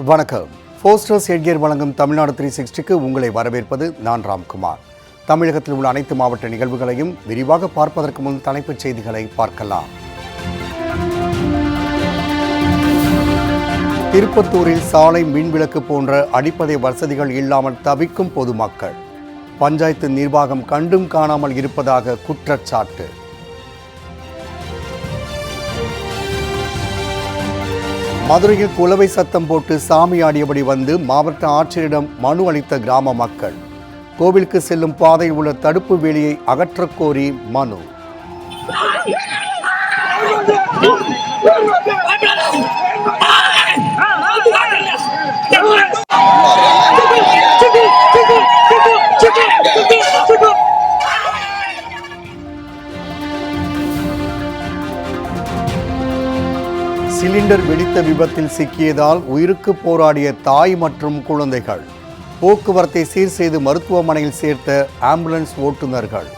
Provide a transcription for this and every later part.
வணக்கம். போஸ்டர்ஸ் எட்கியர் வழங்கும் தமிழ்நாடு 360க்கு உங்களை வரவேற்பது நான் ராம்குமார். தமிழகத்தில் உள்ள அனைத்து மாவட்ட நிகழ்வுகளையும் விரிவாக பார்ப்பதற்கு முன் தலைப்புச் செய்திகளை பார்க்கலாம். திருப்பத்தூரில் சாலை மின்விளக்கு போன்ற அடிப்படை வசதிகள் இல்லாமல் தவிக்கும் பொதுமக்கள். பஞ்சாயத்து நிர்வாகம் கண்டும் காணாமல் இருப்பதாக குற்றச்சாட்டு. மதுரையில் குலவை சத்தம் போட்டு சாமி ஆடியபடி வந்து மாவட்ட ஆட்சியரிடம் மனு அளித்த கிராம மக்கள். கோவிலுக்கு செல்லும் பாதையில் உள்ள தடுப்பு வேலியை அகற்றக்கோரி மனு. சிலிண்டர் வெடித்த விபத்தில் சிக்கியதால் உயிருக்கு போராடிய தாய் மற்றும் குழந்தைகள். போக்குவரத்தை சீர் செய்து மருத்துவமனையில் சேர்த்த ஆம்புலன்ஸ் ஓட்டுநர்கள்.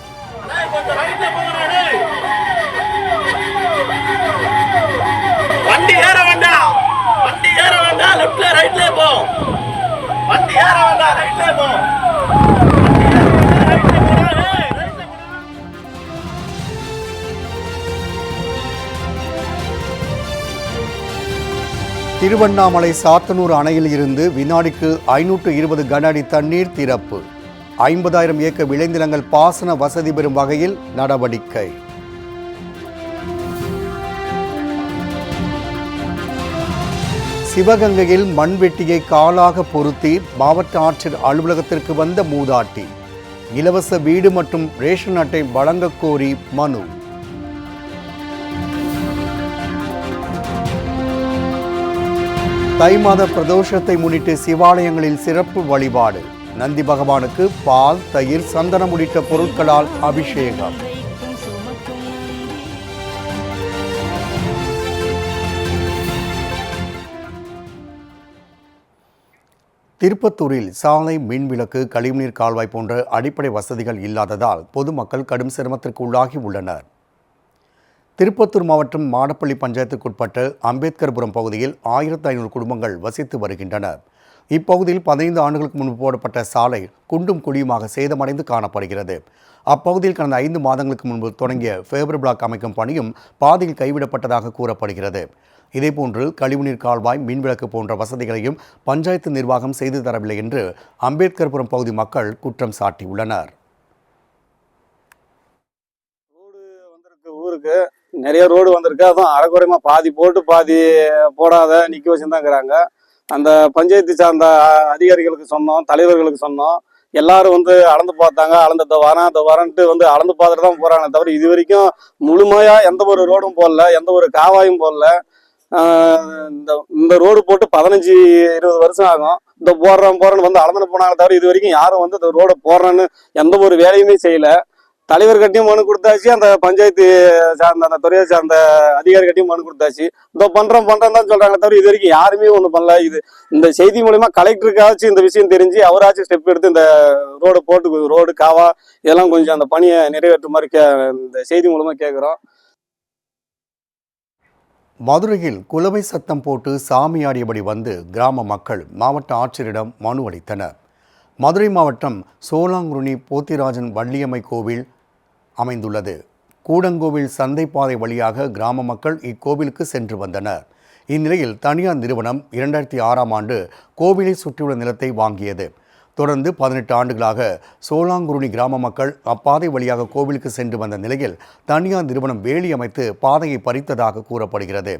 திருவண்ணாமலை சாத்தனூர் அணையில் இருந்து வினாடிக்கு 520 கன அடி தண்ணீர் திறப்பு. 50,000 ஏக்கர் விளைநிலங்கள் பாசன வசதி பெறும் வகையில் நடவடிக்கை. சிவகங்கையில் மண்வெட்டியை காலாக பொருத்தி மாவட்ட ஆட்சியர் அலுவலகத்திற்கு வந்த மூதாட்டி. இலவச வீடு மற்றும் ரேஷன் அட்டை வழங்கக் கோரி மனு. தை மாத பிரதோஷத்தை முன்னிட்டு சிவாலயங்களில் சிறப்பு வழிபாடு. நந்தி பகவானுக்கு பால், தயிர், சந்தனம் உள்ளிட்ட பொருட்களால் அபிஷேகம். திருப்பத்தூரில் சாலை மின்விளக்கு, கழிவுநீர் கால்வாய் போன்ற அடிப்படை வசதிகள் இல்லாததால் பொதுமக்கள் கடும் சிரமத்திற்கு உள்ளாகி உள்ளனர். திருப்பத்தூர் மாவட்டம் மாடப்பள்ளி பஞ்சாயத்துக்குட்பட்ட அம்பேத்கர்புரம் பகுதியில் 1500 குடும்பங்கள் வசித்து வருகின்றனர். இப்பகுதியில் 15 ஆண்டுகளுக்கு முன்பு போடப்பட்ட சாலை குண்டும் குழியுமாக சேதமடைந்து காணப்படுகிறது. அப்பகுதியில் கடந்த 5 மாதங்களுக்கு முன்பு தொடங்கிய ஃபேபர் பிளாக் அமைக்கும் பணியும் பாதையில் கைவிடப்பட்டதாக கூறப்படுகிறது. இதேபோன்று கழிவுநீர் கால்வாய், மின்விளக்கு போன்ற வசதிகளையும் பஞ்சாயத்து நிர்வாகம் செய்து தரவில்லை என்று அம்பேத்கர்புரம் பகுதி மக்கள் குற்றம் சாட்டியுள்ளனர். ஊருக்கு நிறைய ரோடு வந்திருக்கு, அதுவும் அரைக்குறைமா பாதி போட்டு பாதி போடாத நிக்க வச்சுருந்தாங்கிறாங்க. அந்த பஞ்சாயத்து சார்ந்த அதிகாரிகளுக்கு சொன்னோம், தலைவர்களுக்கு சொன்னோம். எல்லாரும் வந்து அளந்து பார்த்தாங்க. அளந்த வரன்ட்டு அளந்து பார்த்துட்டு தான் போறாங்க. தவிர இது வரைக்கும் முழுமையா எந்த ஒரு ரோடும் போடல, எந்த ஒரு காவாயும் போடல. இந்த ரோடு போட்டு 15-20 வருஷம் ஆகும். இந்த போறேன்னு அளந்துன்னு போனாங்க. தவிர இது வரைக்கும் யாரும் இந்த ரோடை போடுறேன்னு எந்த ஒரு வேலையுமே செய்யல. தலைவர் கட்டியும் மனு கொடுத்தாச்சு, அந்த பஞ்சாயத்து சார்ந்த அந்த துறையை சார்ந்த அதிகாரி கட்டியும் மனு கொடுத்தாச்சு. இதோ பண்றோம் தான் சொல்றாங்க. தவிர இது வரைக்கும் யாருமே ஒன்றும் பண்ணல. இந்த செய்தி மூலமா கலெக்டருக்காச்சும் இந்த விஷயம் தெரிஞ்சு அவராச்சும் ஸ்டெப் எடுத்து இந்த ரோடு போட்டு ரோடு காவா இதெல்லாம் கொஞ்சம் அந்த பணியை நிறைவேற்ற மாதிரி இந்த செய்தி மூலமா கேட்குறோம். மதுரையில் குலவை சத்தம் போட்டு சாமியாடியபடி வந்து கிராம மக்கள் மாவட்ட ஆட்சியரிடம் மனு அளித்தனர். மதுரை மாவட்டம் சோலாங்குருணி போத்திராஜன் வள்ளியம்மை கோவில் அமைந்துள்ளது. கூடங்கோவில் சந்தைப்பாதை வழியாக கிராம மக்கள் இக்கோவிலுக்கு சென்று வந்தனர். இந்நிலையில் தனியார் நிறுவனம் 2006ஆம் ஆண்டு கோவிலை சுற்றியுள்ள நிலத்தை வாங்கியது. தொடர்ந்து 18 ஆண்டுகளாக சோலாங்குருணி கிராம மக்கள் அப்பாதை வழியாக கோவிலுக்கு சென்று வந்த நிலையில் தனியார் நிறுவனம் வேலி அமைத்து பாதையை பறித்ததாக கூறப்படுகிறது.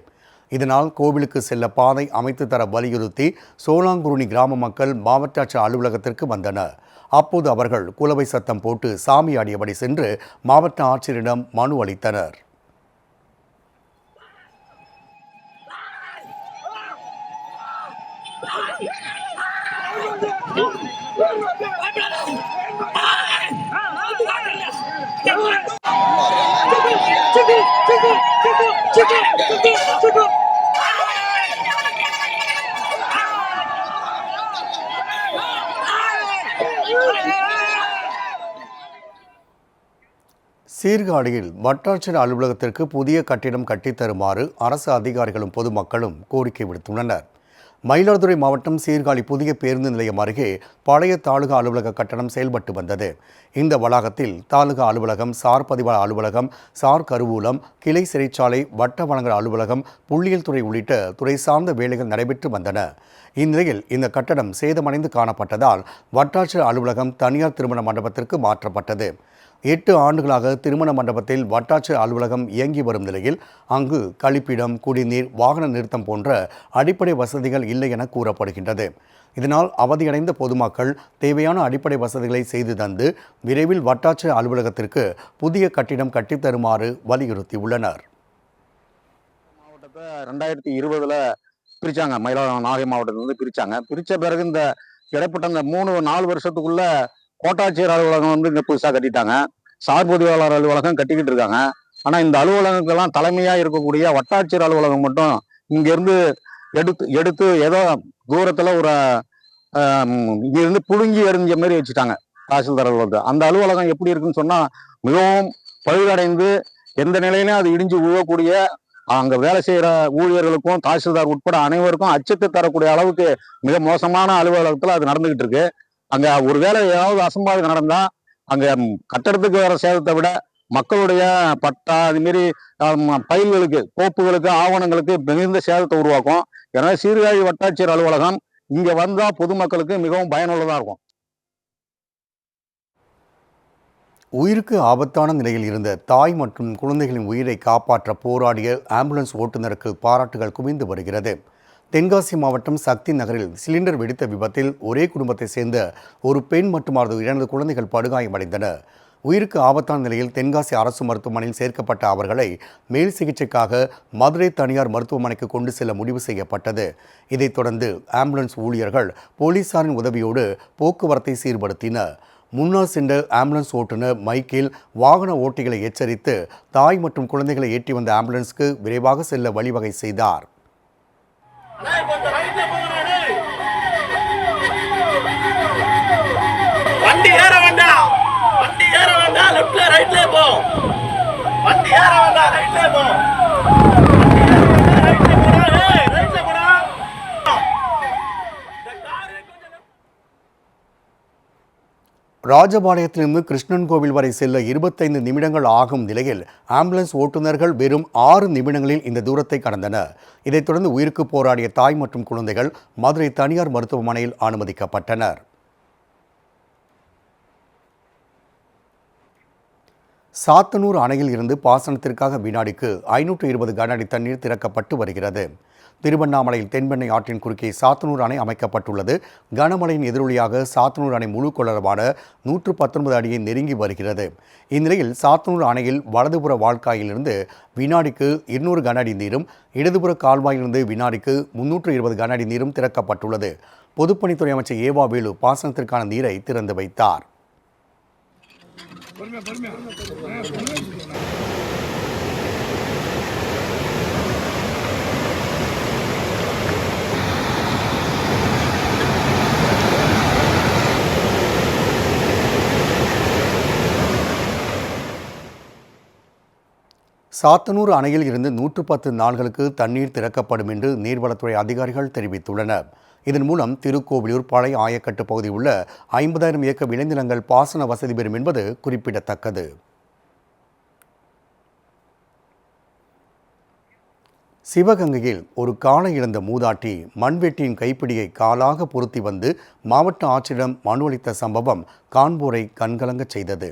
இதனால் கோவிலுக்கு செல்ல பாதை அமைத்து தர வலியுறுத்தி சோலாங்குருணி கிராம மக்கள் மாவட்ட ஆட்சியர் அலுவலகத்திற்கு வந்தனர். அப்போது அவர்கள் குலவை சத்தம் போட்டு சாமியாடியபடி சென்று மாவட்ட ஆட்சியரிடம் மனு அளித்தனர். சீர்காழியில் வட்டாட்சியர் அலுவலகத்திற்கு புதிய கட்டிடம் கட்டித்தருமாறு அரசு அதிகாரிகளும் பொதுமக்களும் கோரிக்கை விடுத்துள்ளனர். மயிலாடுதுறை மாவட்டம் சீர்காழி புதிய பேருந்து நிலையம் அருகே பழைய தாலுகா அலுவலக கட்டடம் செயல்பட்டு வந்தது. இந்த வளாகத்தில் தாலுகா அலுவலகம், சார் பதிவாளர் அலுவலகம், சார் கருவூலம், கிளை சிறைச்சாலை, வட்ட வழங்கல் அலுவலகம், புள்ளியியல் துறை உள்ளிட்ட துறை சார்ந்த வேலைகள் நடைபெற்று வந்தன. இந்நிலையில் இந்த கட்டடம் சேதமடைந்து காணப்பட்டதால் வட்டாட்சியர் அலுவலகம் தனியார் திருமண மண்டபத்திற்கு மாற்றப்பட்டது. 8 ஆண்டுகளாக திருமண மண்டபத்தில் வட்டாட்சியர் அலுவலகம் இயங்கி வரும் நிலையில் அங்கு கழிப்பிடம், குடிநீர், வாகன நிறுத்தம் போன்ற அடிப்படை வசதிகள் இல்லை என கூறப்படுகின்றது. இதனால் அவதியடைந்த பொதுமக்கள் தேவையான அடிப்படை வசதிகளை செய்து தந்து விரைவில் வட்டாட்சியர் அலுவலகத்திற்கு புதிய கட்டிடம் கட்டித்தருமாறு வலியுறுத்தியுள்ளனர். மாவட்டத்தை 2020 பிரிச்சாங்க. நாகை மாவட்டத்திலிருந்து பிரிச்ச பிறகு இந்த இடைப்பட்ட இந்த 3-4 வருஷத்துக்குள்ள கோட்டாட்சியர் அலுவலகம் இங்க புதுசா கட்டிட்டாங்க. சார் பதிவாளர் அலுவலகம் கட்டிக்கிட்டு இருக்காங்க. ஆனா இந்த அலுவலகங்கள்லாம் தலைமையா இருக்கக்கூடிய வட்டாட்சியர் அலுவலகம் மட்டும் இங்க இருந்து எடுத்து ஏதோ தூரத்துல ஒரு இங்க இருந்து புழுங்கி எறிஞ்ச மாதிரி வச்சுட்டாங்க தாசில்தார் அலுவலகத்தை. அந்த அலுவலகம் எப்படி இருக்குன்னு சொன்னா மிகவும் பழுதடைந்து எந்த நிலையிலும் அது இடிஞ்சு விழக்கூடிய, அங்க வேலை செய்யற ஊழியர்களுக்கும் தாசில்தார் உட்பட அனைவருக்கும் அச்சத்தை தரக்கூடிய அளவுக்கு மிக மோசமான அலுவலகத்துல அது நடந்துகிட்டு இருக்கு. அங்க ஒருவேளை ஏதாவது அசம்பாவிதம் நடந்தா அங்க கட்டடத்துக்கு வர சேதத்தை விட மக்களுடைய பட்டா அது மாரி பயில்களுக்கு, கோப்புகளுக்கு, ஆவணங்களுக்கு மிகுந்த சேதத்தை உருவாக்கும். எனவே சீர்காழி வட்டாட்சியர் அலுவலகம் இங்க வந்தா பொதுமக்களுக்கு மிகவும் பயனுள்ளதா இருக்கும். உயிருக்கு ஆபத்தான நிலையில் இருந்த தாய் மற்றும் குழந்தைகளின் உயிரை காப்பாற்ற போராடிய ஆம்புலன்ஸ் ஓட்டுநருக்கு பாராட்டுகள் குவிந்து வருகிறது. தென்காசி மாவட்டம் சக்தி நகரில் சிலிண்டர் வெடித்த விபத்தில் ஒரே குடும்பத்தை சேர்ந்த ஒரு பெண் மற்றும் அவரது 2 குழந்தைகள் படுகாயமடைந்தனர். உயிருக்கு ஆபத்தான நிலையில் தென்காசி அரசு மருத்துவமனையில் சேர்க்கப்பட்ட அவர்களை மேல் சிகிச்சைக்காக மதுரை தனியார் மருத்துவமனைக்கு கொண்டு செல்ல முடிவு செய்யப்பட்டது. இதைத் தொடர்ந்து ஆம்புலன்ஸ் ஊழியர்கள் போலீசாரின் உதவியோடு போக்குவரத்தை சீர்படுத்தினர். முன்னால் சென்ற ஆம்புலன்ஸ் ஓட்டுநர் மைக்கேல் வாகன ஓட்டிகளை எச்சரித்து தாய் மற்றும் குழந்தைகளை ஏற்றி வந்த ஆம்புலன்ஸ்க்கு விரைவாக செல்ல வழிவகை செய்தார். வண்டி ஏற வேண்டாம், லெஃப்ட்ல ரைட்ல போ. வண்டி ஏற வேண்டாம், ரைட்ல போ. ராஜபாளையத்திலிருந்து கிருஷ்ணன் கோவில் வரை செல்ல 25 நிமிடங்கள் ஆகும் நிலையில் ஆம்புலன்ஸ் ஓட்டுநர்கள் வெறும் 6 நிமிடங்களில் இந்த தூரத்தை கடந்தனர். இதைத் தொடர்ந்து உயிருக்கு போராடிய தாய் மற்றும் குழந்தைகள் மதுரை தனியார் மருத்துவமனையில் அனுமதிக்கப்பட்டனர். சாத்தனூர் அணையில் இருந்து பாசனத்திற்காக வினாடிக்கு 520 கன அடி தண்ணீர் திறக்கப்பட்டு வருகிறது. திருவண்ணாமலையில் தென்பெண்ணை ஆற்றின் குறுக்கே சாத்தனூர் அணை அமைக்கப்பட்டுள்ளது. கனமழையின் எதிரொலியாக சாத்தனூர் அணை முழு கொள்ளளவான 119 அடியை நெருங்கி வருகிறது. இந்நிலையில் சாத்தனூர் அணையில் வலதுபுற வால்காயிலிருந்து வினாடிக்கு 200 கன அடி நீரும், இடதுபுற கால்வாயிலிருந்து வினாடிக்கு 320 கன அடி நீரும் திறக்கப்பட்டுள்ளது. பொதுப்பணித்துறை அமைச்சர் ஏவா வேலு பாசனத்திற்கான நீரை திறந்து வைத்தார். சாத்தனூர் அணையில் இருந்து 110 நாள்களுக்கு தண்ணீர் திறக்கப்படும் என்று நீர்வளத்துறை அதிகாரிகள் தெரிவித்துள்ளனர். இதன் மூலம் திருக்கோவிலூர் பழைய ஆயக்கட்டு பகுதியில் உள்ள 50,000 ஏக்கர் விளைநிலங்கள் பாசன வசதி பெறும் என்பது குறிப்பிடத்தக்கது. சிவகங்கையில் ஒரு காலை இழந்த மூதாட்டி மண்வெட்டியின் கைப்பிடியை காலாக பொருத்தி வந்து மாவட்ட ஆட்சியரிடம் மனு அளித்த சம்பவம் காண்போரை கண்கலங்கச் செய்தது.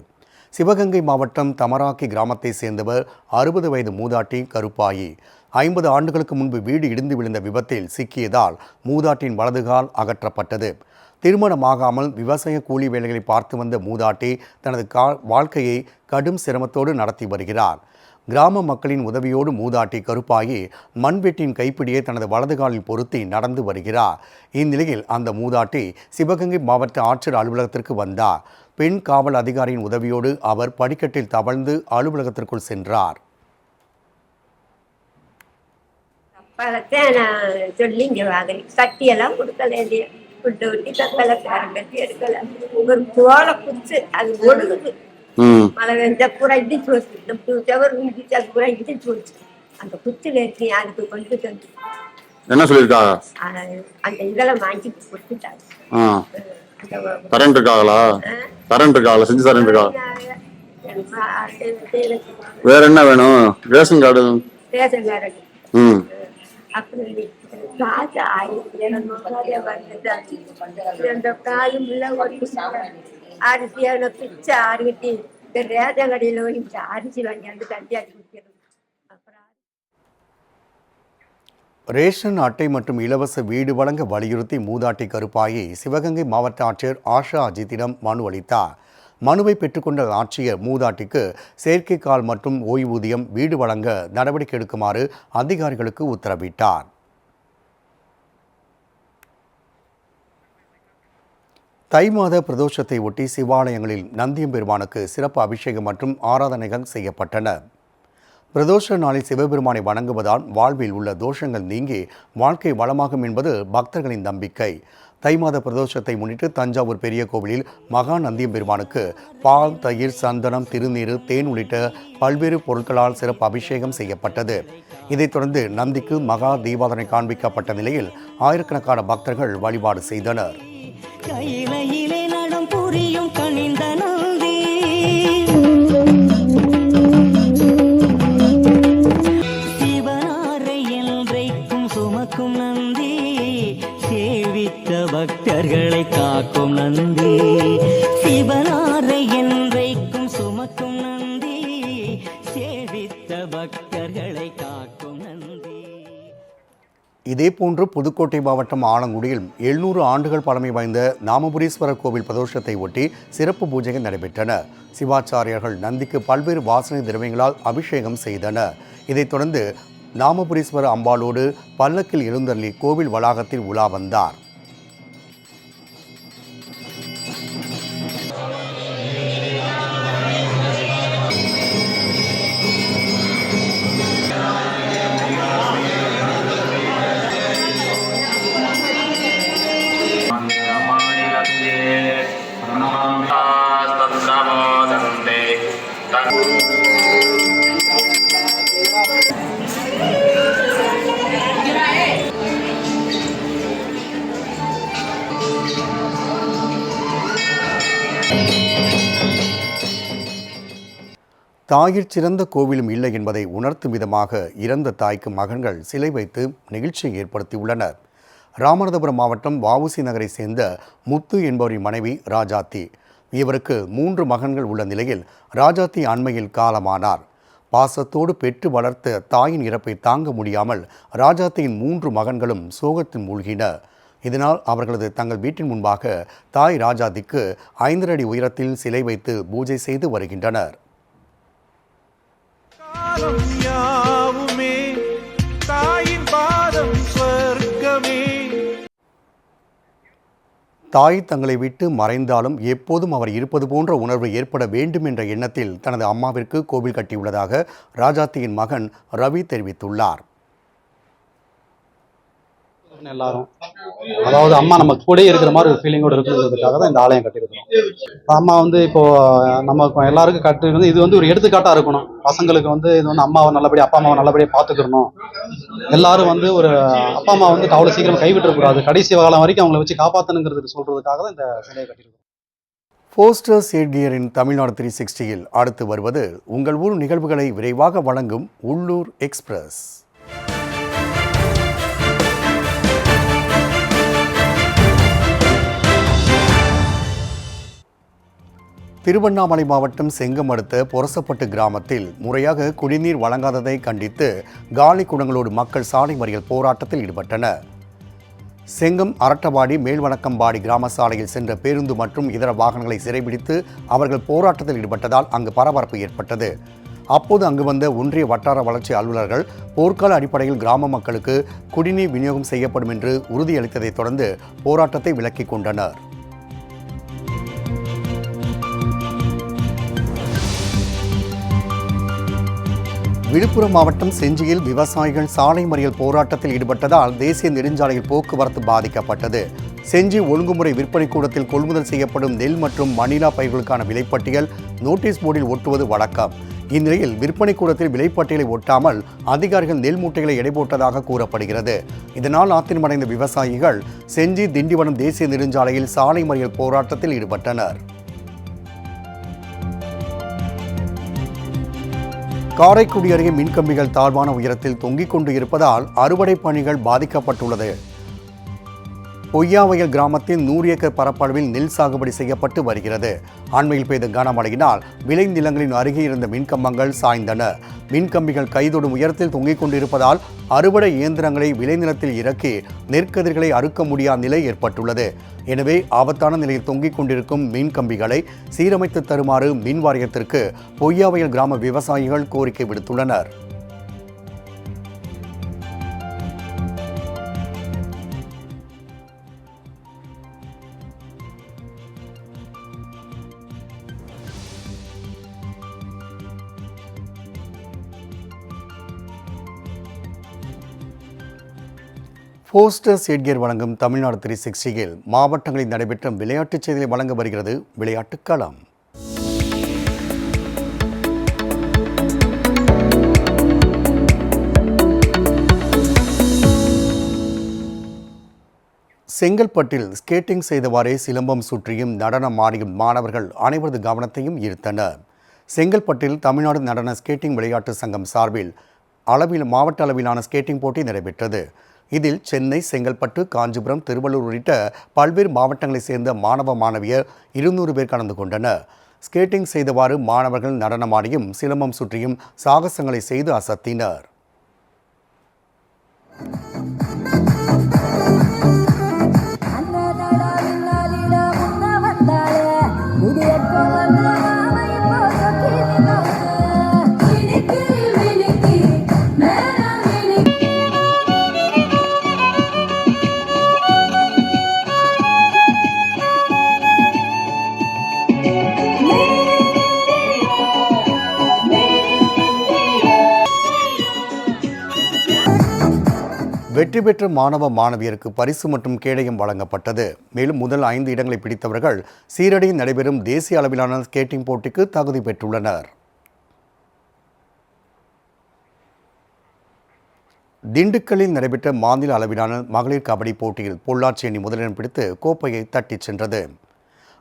சிவகங்கை மாவட்டம் தமராக்கி கிராமத்தை சேர்ந்தவர் 60 வயது மூதாட்டி கருப்பாயி. 50 ஆண்டுகளுக்கு முன்பு வீடு இடிந்து விழுந்த விபத்தில் சிக்கியதால் மூதாட்டியின் வலதுகால் அகற்றப்பட்டது. திருமணமாகாமல் விவசாய கூலி வேலைகளை பார்த்து வந்த மூதாட்டி தனது வாழ்க்கையை கடும் சிரமத்தோடு நடத்தி வருகிறார். கிராம மக்களின் உதவியோடு மூதாட்டி கருப்பாயி மண்வெட்டியின் கைப்பிடியை தனது வலதுகாலில் பொருத்தி நடந்து வருகிறார். இந்நிலையில் அந்த மூதாட்டி சிவகங்கை மாவட்ட ஆட்சியர் அலுவலகத்திற்கு வந்தார். பெண் காவல் அதிகாரியின் உதவியோடு அவர் படிக்கட்டில் தவழ்ந்து அலுவலகத்திற்குள் சென்றார். சொல்லி இங்க வாங்கி சட்டியெல்லாம் கொடுக்கல, புட்டு ஊட்டி தக்கலை பேரம் கட்டி எடுக்கல. ஒரு தோலை குடிச்சு அது ஒடுகுது. மழை வெஞ்சா பூரா இடிச்சு வச்சு, இந்த செவரு இடிச்சு அது பூரா இடிச்சு வச்சு அந்த குச்சி வச்சு அதுக்கு கொண்டு வந்து என்ன சொல்லியிருக்காங்க? அந்த இதெல்லாம் வாங்கி கொடுத்துட்டாங்க. கரண்ட் இருக்காங்களா? கரண்ட் இருக்காங்களா? செஞ்சு தரேன் இருக்கா? வேற என்ன வேணும்? Ration card. Ration card. அப்புறம் காசு 1200 வருது. அந்த காலும் இல்லை ஒரு அரிசியான பிச்சை ஆறுகட்டி இந்த ரேஷன் கடையில் போய் அரிசி வாங்கியாந்து கண்டியாடி குடிக்கிறது. ரேஷன் அட்டை மற்றும் இலவச வீடு வழங்க வலியுறுத்தி மூதாட்டி கருப்பாயி சிவகங்கை மாவட்ட ஆட்சியர் ஆஷா அஜித்திடம் மனு அளித்தார். மனுவை பெற்றுக்கொண்ட ஆட்சியர் மூதாட்டிக்கு செயற்கை கால் மற்றும் ஓய்வூதியம் வீடு வழங்க நடவடிக்கை எடுக்குமாறு அதிகாரிகளுக்கு உத்தரவிட்டார். தை மாத பிரதோஷத்தை ஒட்டி சிவாலயங்களில் நந்தியம்பெருமானுக்கு சிறப்பு அபிஷேகம் மற்றும் ஆராதனைகள் செய்யப்பட்டன. பிரதோஷ நாளில் சிவபெருமானை வணங்குவதால் வாழ்வில் உள்ள தோஷங்கள் நீங்கி வாழ்க்கை வளமாகும் என்பது பக்தர்களின் நம்பிக்கை. தை மாத பிரதோஷத்தை முன்னிட்டு தஞ்சாவூர் பெரிய கோவிலில் மகா நந்தியம்பெருமானுக்கு பால், தயிர், சந்தனம், திருநீறு, தேன் உள்ளிட்ட பல்வேறு பொருட்களால் சிறப்பு அபிஷேகம் செய்யப்பட்டது. இதைத் தொடர்ந்து நந்திக்கு மகா தீபாராதனை காண்பிக்கப்பட்ட நிலையில் ஆயிரக்கணக்கான பக்தர்கள் வழிபாடு செய்தனர். கையிலே நடம் புரியும் கனிந்த நந்தி, சிவனாரை என்றைக்கும் சுமக்கும் நந்தி, சேவித்த பக்தர்களை காக்கும் நந்தி, சிவனாரை என்றைக்கும் சுமக்கும் நந்தி, சேவித்த பக்தர்களை காக்கும் நந்தி. இதேபோன்று புதுக்கோட்டை மாவட்டம் ஆலங்குடியில் 700 ஆண்டுகள் பழமை வாய்ந்த நாமபுரீஸ்வரர் கோவில் பிரதோஷத்தை ஒட்டி சிறப்பு பூஜைகள் நடைபெற்றன. சிவாச்சாரியர்கள் நந்திக்கு பல்வேறு வாசனை திரவியங்களால் அபிஷேகம் செய்தனர். இதைத் தொடர்ந்து நாமபுரீஸ்வரர் அம்பாளோடு பல்லக்கில் எழுந்தருளி கோவில் வளாகத்தில் உலா வந்தார். தாயிற் சிறந்த கோவிலும் இல்லை என்பதை உணர்த்தும் விதமாக இறந்த தாய்க்கு மகன்கள் சிலை வைத்து நிகழ்ச்சியை ஏற்படுத்தியுள்ளனர். ராமநாதபுரம் மாவட்டம் வஉசி நகரை சேர்ந்த முத்து என்பவரின் மனைவி ராஜாத்தி. இவருக்கு 3 மகன்கள் உள்ள நிலையில் ராஜாத்தி அண்மையில் காலமானார். பாசத்தோடு பெற்று வளர்த்த தாயின் இறப்பை தாங்க முடியாமல் ராஜாத்தியின் 3 மகன்களும் சோகத்தில் மூழ்கினர். இதனால் அவர்களது தங்கள் வீட்டின் முன்பாக தாய் ராஜாத்திக்கு 5 அடி உயரத்தில் சிலை வைத்து பூஜை செய்து வருகின்றனர். தாய் தங்களை விட்டு மறைந்தாலும் எப்போதும் அவர் இருப்பது போன்ற உணர்வு ஏற்பட வேண்டும் என்ற எண்ணத்தில் தனது அம்மாவிற்கு கோவில் கட்டியுள்ளதாக ராஜாத்தியின் மகன் ரவி தெரிவித்துள்ளார். எல்லாரும் அதாவது அம்மா நம்ம கூட இருக்கிற மாதிரி ஒரு ஃபீலிங்கோட இருக்குன்றதுக்காக தான் இந்த ஆலயம் கட்டியிருக்கிறோம். அம்மா வந்து இப்போ நம்ம எல்லாருக்கும் கட்டிருந்து இது வந்து ஒரு எடுத்துக்காட்டா இருக்கணும். பசங்களுக்கு வந்து இது வந்து அம்மாவை நல்லபடியா அப்பா அம்மாவை நல்லபடியா பாத்துக்கணும். எல்லாரும் வந்து ஒரு அப்பா அம்மா வந்து அவ்வளவு சீக்கிரம் கைவிட்டக்கூடாது, கடைசி காலம் வரைக்கும் அவங்களை வச்சு காப்பாற்றணுங்கிறது சொல்றதுக்காக தான் இந்த சிலையை கட்டியிருக்கோம். போஸ்டர் சேட்கியரின் தமிழ்நாடு 360யில் அடுத்து வருவது உங்கள் ஊர் நிகழ்வுகளை விரைவாக வழங்கும் உள்ளூர் எக்ஸ்பிரஸ். திருவண்ணாமலை மாவட்டம் செங்கம் அடுத்த பொரசப்பட்டு கிராமத்தில் முறையாக குடிநீர் வழங்காததை கண்டித்து காலி குடங்களோடு மக்கள் சாலை மறியல் போராட்டத்தில் ஈடுபட்டனர். செங்கம் அரட்டவாடி மேல்வணக்கம்பாடி கிராம சாலையில் சென்ற பேருந்து மற்றும் இதர வாகனங்களை சிறைபிடித்து அவர்கள் போராட்டத்தில் ஈடுபட்டதால் அங்கு பரபரப்பு ஏற்பட்டது. அப்போது அங்கு வந்த ஒன்றிய வட்டார வளர்ச்சி அலுவலர்கள் போர்க்கால அடிப்படையில் கிராம மக்களுக்கு குடிநீர் விநியோகம் செய்யப்படும் என்று உறுதியளித்ததைத் தொடர்ந்து போராட்டத்தை விலக்கிக் கொண்டனர். விழுப்புரம் மாவட்டம் செஞ்சியில் விவசாயிகள் சாலை மறியல் போராட்டத்தில் ஈடுபட்டதால் தேசிய நெடுஞ்சாலையில் போக்குவரத்து பாதிக்கப்பட்டது. செஞ்சி ஒழுங்குமுறை விற்பனை கூடத்தில் கொள்முதல் செய்யப்படும் நெல் மற்றும் மணிலா பயிர்களுக்கான விலைப்பட்டியல் நோட்டீஸ் போர்டில் ஒட்டுவது வழக்கம். இந்நிலையில் விற்பனை கூடத்தில் விலைப்பட்டியலை ஒட்டாமல் அதிகாரிகள் நெல் மூட்டைகளை எடை போட்டதாக கூறப்படுகிறது. இதனால் ஆத்திரமடைந்த விவசாயிகள் செஞ்சி திண்டிவனம் தேசிய நெடுஞ்சாலையில் சாலை மறியல் போராட்டத்தில் ஈடுபட்டனர். காரைக்குடி அருகே மின்கம்பிகள் தாழ்வான உயரத்தில் தொங்கிக் கொண்டு இருப்பதால் அறுவடை பணிகள் பாதிக்கப்பட்டுள்ளது. பொய்யாவயல் கிராமத்தில் 100 ஏக்கர் பரப்பளவில் நெல் சாகுபடி செய்யப்பட்டு வருகிறது. அண்மையில் பெய்த கனமழையினால் விளைநிலங்களின் அருகே இருந்த மின்கம்பங்கள் சாய்ந்தன. மின்கம்பிகள் கைதொடும் உயரத்தில் தொங்கிக் கொண்டிருப்பதால் அறுவடை இயந்திரங்களை விளைநிலத்தில் இறக்கி நெற்கதிர்களை அறுக்க முடியாத நிலை ஏற்பட்டுள்ளது. எனவே ஆபத்தான நிலையில் தொங்கிக் கொண்டிருக்கும் மின்கம்பிகளை சீரமைத்து தருமாறு மின் வாரியத்திற்கு பொய்யாவயல் கிராம விவசாயிகள் கோரிக்கை விடுத்துள்ளனர். போஸ்டர்ஸ் எட்கர் வழங்கும் தமிழ்நாடு 360 மாவட்டங்களில் நடைபெற்ற விளையாட்டுச் செய்திகளை வழங்க வருகிறது விளையாட்டுக் களம். செங்கல்பட்டில் ஸ்கேட்டிங் செய்தவாறே சிலம்பம் சுற்றியும் நடனம் ஆடியும் மாணவர்கள் அனைவரது கவனத்தையும் ஈர்த்தனர். செங்கல்பட்டில் தமிழ்நாடு நடன ஸ்கேட்டிங் விளையாட்டு சங்கம் சார்பில் மாவட்ட அளவிலான ஸ்கேட்டிங் போட்டி நடைபெற்றது. இதில் சென்னை, செங்கல்பட்டு, காஞ்சிபுரம், திருவள்ளூர் உள்ளிட்ட பல்வேறு மாவட்டங்களைச் சேர்ந்த மாணவ மாணவியர் 200 பேர் கலந்து கொண்டனர். ஸ்கேட்டிங் செய்தவாறு மாணவர்கள் நடனமாடியும் சிலம்பம் சுற்றியும் சாகசங்களை செய்து அசத்தினர். வெற்றி பெற்ற மாணவ மாணவியருக்கு பரிசு மற்றும் கேடயம் வழங்கப்பட்டது. மேலும் முதல் 5 இடங்களை பிடித்தவர்கள் சீரடியில் நடைபெறும் தேசிய அளவிலான ஸ்கேட்டிங் போட்டிக்கு தகுதி பெற்றுள்ளனர். திண்டுக்கல்லில் நடைபெற்ற மாநில அளவிலான மகளிர் கபடி போட்டியில் பொள்ளாச்சி அணி முதலிடம் பிடித்து கோப்பையை தட்டிச் சென்றது.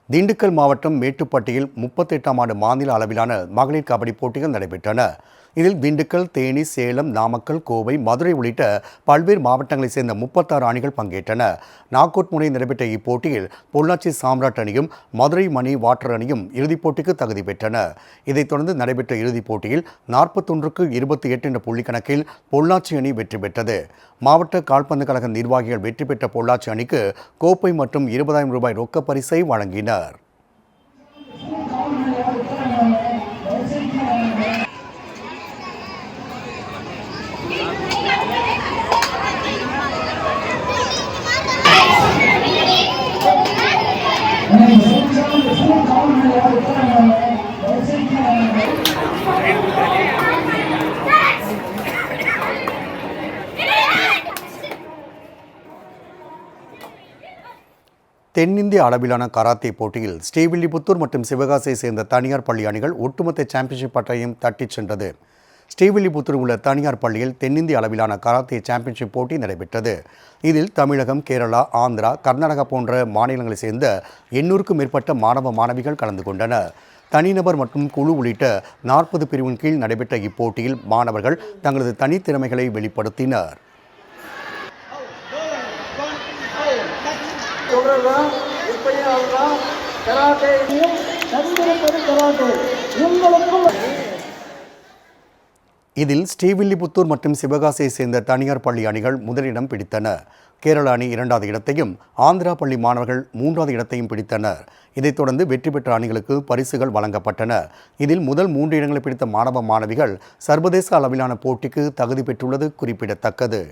திண்டுக்கல் மாவட்டம் மேட்டுப்பட்டியில் 38ஆம் ஆண்டு மாநில அளவிலான மகளிர் கபடி போட்டிகள் நடைபெற்றன. இதில் திண்டுக்கல், தேனி, சேலம், நாமக்கல், கோவை, மதுரை உள்ளிட்ட பல்வேறு மாவட்டங்களைச் சேர்ந்த 36 அணிகள் பங்கேற்றன. நாக் அவுட் முறையில் நடைபெற்ற இப்போட்டியில் பொள்ளாச்சி சாம்ராட் அணியும் மதுரை மணி வாட்டர் அணியும் இறுதிப் போட்டிக்கு தகுதி பெற்றன. இதைத் தொடர்ந்து நடைபெற்ற இறுதிப் போட்டியில் 41க்கு 28 என்ற புள்ளிக்கணக்கில் பொள்ளாச்சி அணி வெற்றி பெற்றது. மாவட்ட கால்பந்து கழக நிர்வாகிகள் வெற்றி பெற்ற பொள்ளாச்சி அணிக்கு கோப்பை மற்றும் 20,000 ரூபாய் ரொக்க பரிசை வழங்கினர். தென்னிந்திய அளவிலான கராத்தே போட்டியில் ஸ்ரீவில்லிபுத்தூர் மற்றும் சிவகாசியை சேர்ந்த தனியார் பள்ளி அணிகள் ஒட்டுமொத்த சாம்பியன்ஷிப் பட்டத்தையும் தட்டிச் சென்றது. ஸ்ரீவில்லிபுத்தூர் உள்ள தனியார் பள்ளியில் தென்னிந்திய அளவிலான கராத்தே சாம்பியன்ஷிப் போட்டி நடைபெற்றது. இதில் தமிழகம், கேரளா, ஆந்திரா, கர்நாடகா போன்ற மாநிலங்களைச் சேர்ந்த 800க்கும் மேற்பட்ட மாணவ மாணவிகள் கலந்து கொண்டனர். தனிநபர் மற்றும் குழு உள்ளிட்ட 40 பிரிவின் கீழ் நடைபெற்ற இப்போட்டியில் மாணவர்கள் தங்களது தனித்திறமைகளை வெளிப்படுத்தினர். இதில் ஸ்ரீவில்லிபுத்தூர் மற்றும் சிவகாசியை சேர்ந்த தனியார் பள்ளி அணிகள் முதலிடம் பிடித்தன. கேரள அணி 2வது இடத்தையும், ஆந்திரா பள்ளி மாணவர்கள் 3வது இடத்தையும் பிடித்தனர். இதைத் தொடர்ந்து வெற்றி பெற்ற அணிகளுக்கு பரிசுகள் வழங்கப்பட்டன. இதில் முதல் 3 இடங்களை பிடித்த மாணவ மாணவிகள் சர்வதேச அளவிலான போட்டிக்கு தகுதி பெற்றுள்ளது குறிப்பிடத்தக்கது.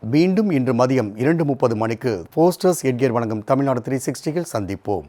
மீண்டும் இன்று மதியம் 2:30 மணிக்கு போஸ்டர்ஸ் எட்கர் வழங்கும் தமிழ்நாடு 360 சந்திப்போம்.